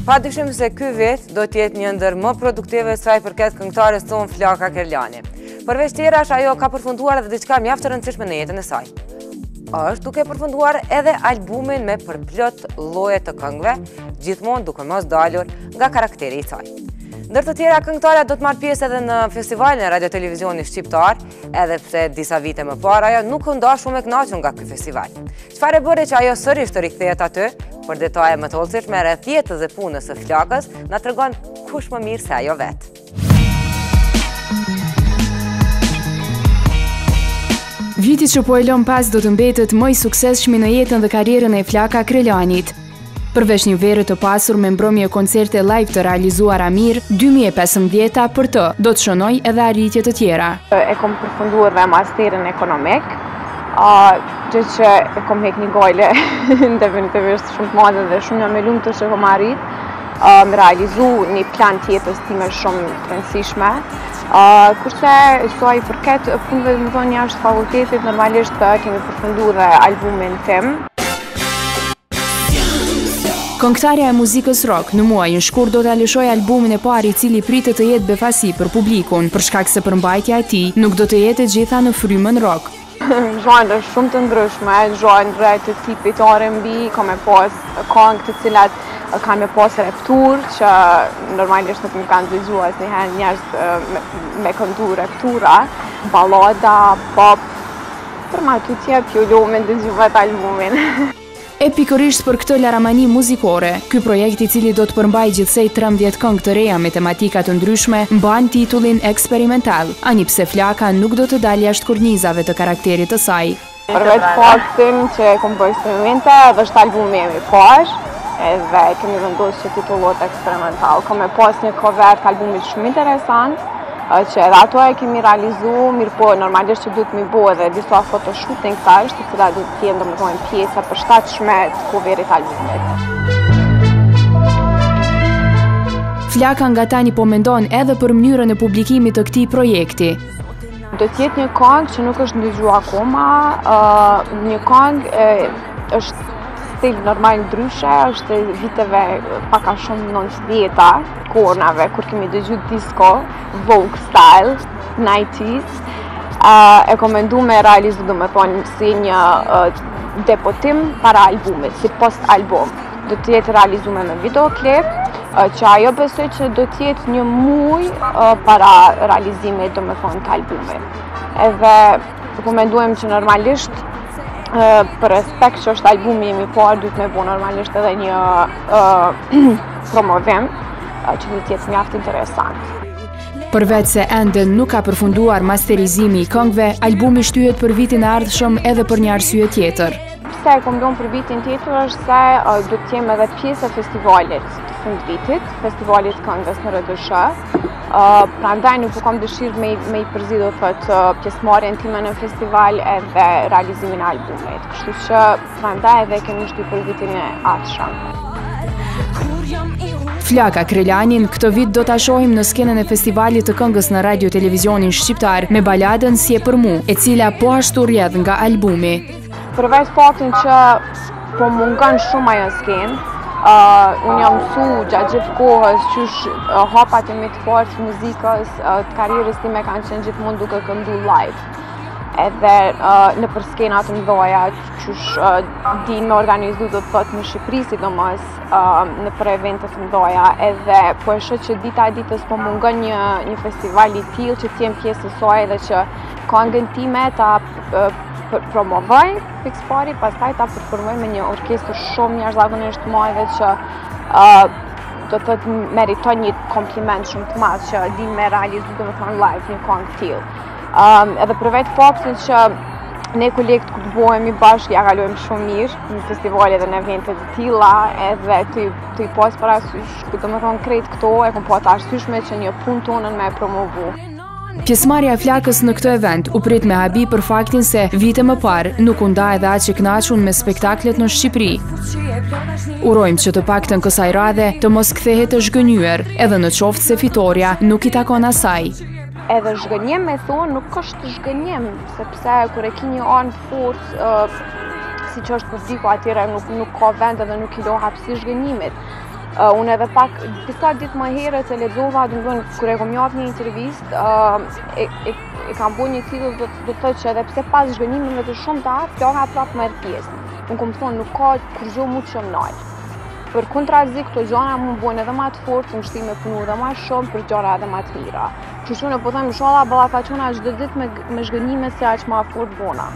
Padyshim se ky vit do t'jetë një ndër më produktive sa i përket këngëtares tonë Flaka Krelani. Përveç tjerash, ajo ka përfunduar edhe diçka mjaft të rëndësishme në jetën e saj. Është duke përfunduar edhe albumin me përplot lloje të këngëve, gjithmonë duke mos dalur nga karakteri i saj. Ndër të tjera, këngëtarja do të marrë pjesë edhe në festivalin e radio-televizionit shqiptar, edhe pse disa vite më parë ajo nuk u nda shumë e kënaqur nga ky festival. Çfarë bëri që ajo sërish të rikthehet aty? Për detaje më të hollësishme rreth jetës dhe punës së Flakës, na tregon kush më mirë se ajo vetë. Viti që po e lëm pas do të mbetet më i suksesshëm në jetën dhe karrierën e Flaka Krelanit. Përveç një vere të pasur me mbrëmje koncerte live të realizuara mirë, 2015 për të do të shënoj edhe arritje të tjera. E kom përfunduar dhe masterin ekonomik, gjë që e kom hek një gojle definitivisht shumë të madhe dhe shumë jam e lumtur që kom arrit me realizu një plan tjetës time shumë të rëndësishme. Kurse sa i përket punëve më thonë jashtë fakultetit, normalisht kemi përfunduar dhe albumin tim. Këngëtarja e muzikës rock në muajin shkurt do të lëshoj albumin e parë i cili pritet të jetë befasi për publikun, për shkak se përmbajtja e tij nuk do të jetë gjitha në frymën rock. Zhanre shumë të ndryshme, zhanre të tipit R&B, ka me pas këngë të cilat kanë me pas reptur, që normalisht nuk më kanë dëgjuar asnjëherë njerëz me këndu reptura, ballada, pop, për ma tutje pjullu me dëgjuar albumin. E pikërisht për këtë laramani muzikore, ky projekt i cili do të përmbajë gjithsej 13 këngë të reja me tematika të ndryshme, mban titullin eksperimental, ani pse Flaka nuk do të dalë jashtë kornizave të karakterit të saj. Përveç faktin që kom bërë eksperimente, edhe është albumi i parë, edhe kemi vendosur që titullohet eksperimental. Kam pas një cover të albumit shumë interesant, që edhe ato e kemi realizu, mirë po normalisht që duhet mi bo edhe disa photoshooting tash, të cilat duhet të jenë domethënë pjesa përshtatshme të coverit albumit. Flaka nga tani po mendon edhe për mënyrën e publikimit të këtij projekti. Do të jetë një këngë që nuk është ndëgjuar akoma, një këngë është stil normal ndryshe, është viteve paka shumë 90-ta, kornave, kur kemi dëgju disco, Vogue style, 90s. E kom mendu me realizu domethënë si një depotim para albumit, si post album. Do të jetë realizuar me videoklip, që ajo besoj që do të jetë një muaj para realizimit domethënë të albumit. Edhe kom menduem që normalisht për respekt që është albumi i parë, duhet me bo normalisht edhe një promovim që do të jetë mjaft interesant. Përveç se ende nuk ka përfunduar masterizimi i këngëve, albumi shtyhet për vitin e ardhshëm edhe për një arsye tjetër. Pse e kom bën për vitin tjetër është se do të jem edhe pjesë e festivalit të fundvitit, festivalit këngës në RDSH. Prandaj nuk kam dëshirë me i përzi do thotë pjesëmarrjen time në festival edhe realizimin e albumit. Kështu që prandaj edhe kemi shtyr për vitin e ardhshëm. Flaka Krelanin këtë vit do ta shohim në skenën e festivalit të këngës në radio-televizionin shqiptar me baladën Si e për mu, e cila po ashtu rrjedh nga albumi. Përveç faktin që po mungon shumë ajo skenë, unë jam mësu gjatë gjithë kohës qysh hapat e me të fortë të muzikës, të karrierës time kanë qenë gjithmonë duke këndu live. Edhe në për skena të mdoja, qysh di me organizu do të thotë në Shqipëri, sidomos në për eventet të mdoja, edhe po e shoh që dita e ditës po mungon një festival i tillë që të jem pjesë e saj dhe që këngën time ta promovoj pikës pari, pastaj ta performoj me një orkestër shumë jashtëzakonisht të madhe që do të thotë meriton një kompliment shumë të madh që di me realizu domethënë live një këngë të tillë. Edhe përveç faktit që ne kolegët kur të bohemi bashkë ja kalojmë shumë mirë në festivale dhe në evente të tilla, edhe të i pas parasysh, domethënë krejt këto e kom pas arsyeshme që një punë tonën me promovu. Pjesëmarrja e Flakës në këtë event u prit me habi për faktin se vite më parë nuk u nda edhe aq e kënaqur me spektaklet në Shqipëri. Urojmë që të paktën kësaj radhe të mos kthehet të zhgënjyer, edhe në qoftë se fitoria nuk i takon asaj. Edhe zhgënjem me thonë nuk është zhgënjem, sepse kur e ki një anë të fortë, si që është publiku atyre nuk ka vend edhe nuk i lo hapësi zhgënjimit. Unë edhe pak, disa ditë më herët e lexova, kur e kom japë një intervistë, e kam bu një titull do të thotë që edhe pse pas zhgënjimeve të shumta, flaka prapë merr pjesë. Unë kom thonë nuk ka kurrë më të shëmnal. Për kuntrazi këto gjëra më bojnë edhe më të fortë, më shtim me punu edhe më shumë për gjëra edhe më të mira. Kështu që unë po them inshallah ballafaqona çdo ditë me zhgënjime se aq më fort bona.